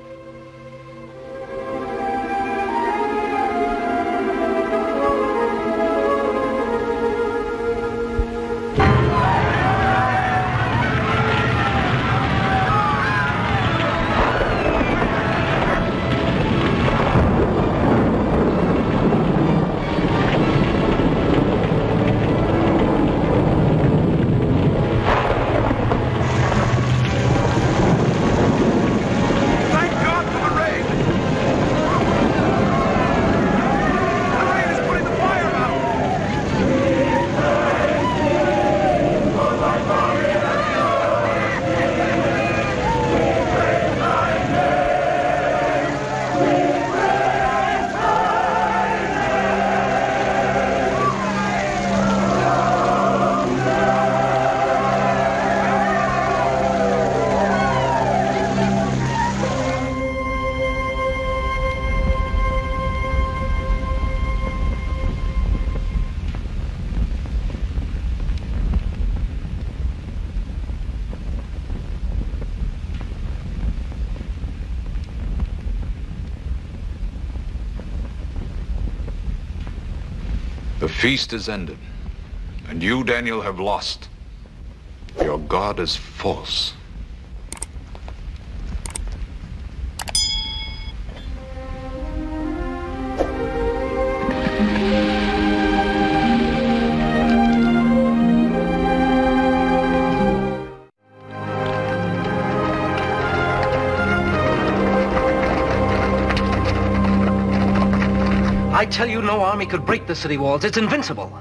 The feast is ended, and you, Daniel, have lost. Your God is false.
I tell you, no army could break the city walls. It's invincible.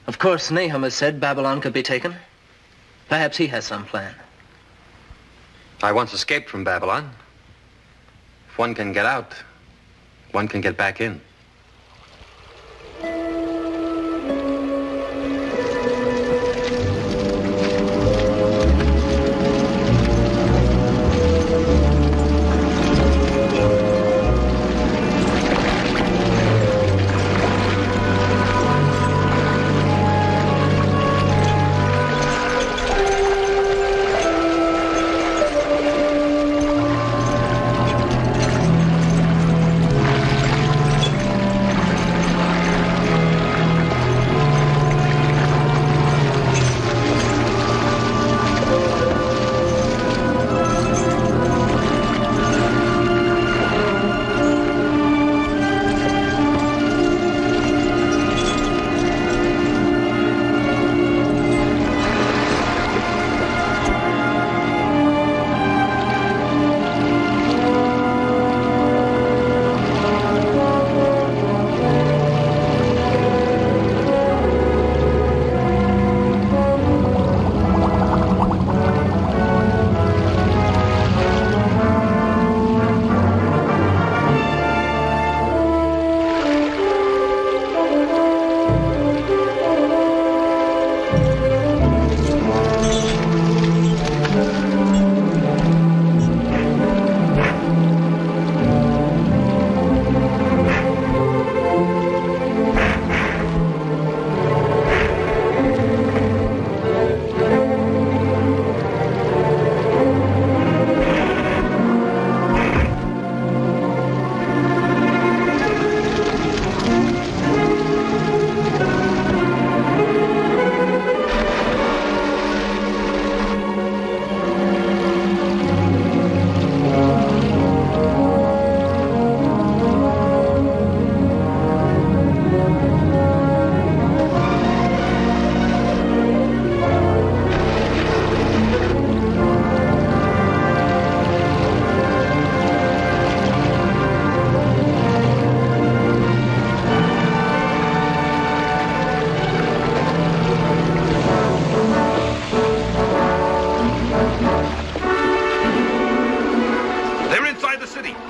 Of course, Naahum has said Babylon could be taken. Perhaps he has some plan.
I once escaped from Babylon. If one can get out, one can get back in.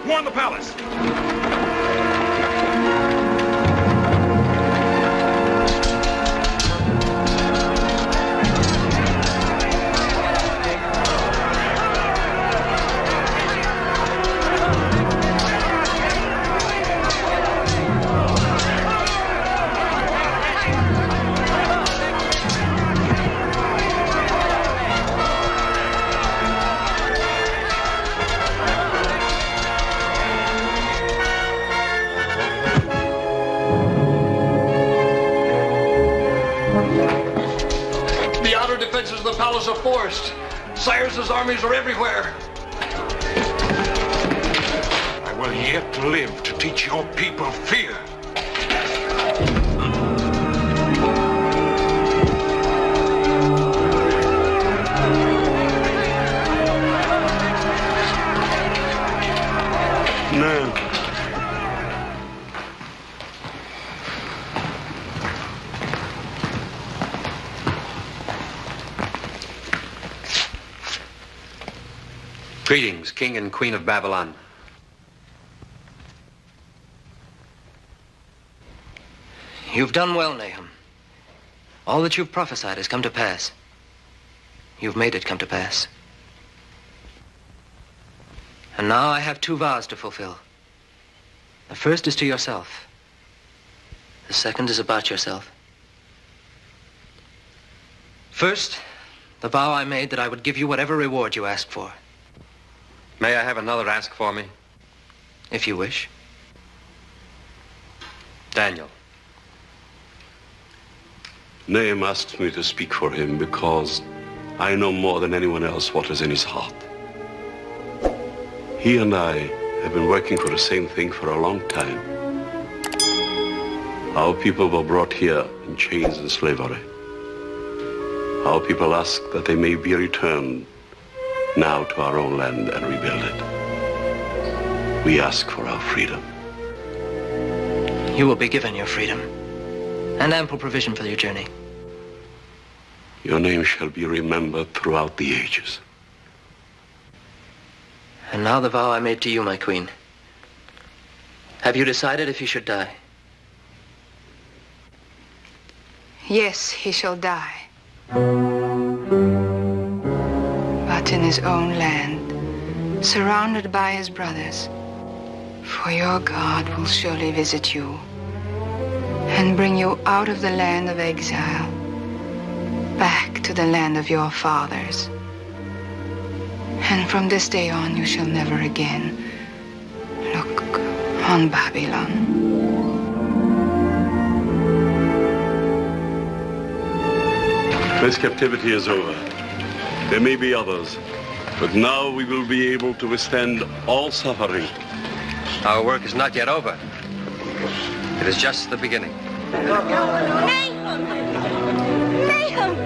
Warn the palace!
Are forced. Cyrus's armies are everywhere.
I will yet live to teach your people fear.
No.
Greetings, King and Queen of Babylon.
You've done well, Nahum. All that you've prophesied has come to pass. You've made it come to pass. And now I have 2 vows to fulfill. The first is to yourself. The second is about yourself. First, the vow I made that I would give you whatever reward you asked for.
May I have another ask for me?
If you wish.
Daniel.
Nahum asked me to speak for him because I know more than anyone else what is in his heart. He and I have been working for the same thing for a long time. Our people were brought here in chains and slavery. Our people ask that they may be returned now to our own land and rebuild it. We ask for our freedom.
You will be given your freedom and ample provision for your journey.
Your name shall be remembered throughout the ages.
And now the vow I made to you, my queen. Have you decided if he should die?
Yes, he shall die. But in his own land, surrounded by his brothers. For your God will surely visit you and bring you out of the land of exile, back to the land of your fathers. And from this day on, you shall never again look on Babylon.
This captivity is over. There may be others, but now we will be able to withstand all suffering.
Our work is not yet over. It is just the beginning.
Nahum! Nahum!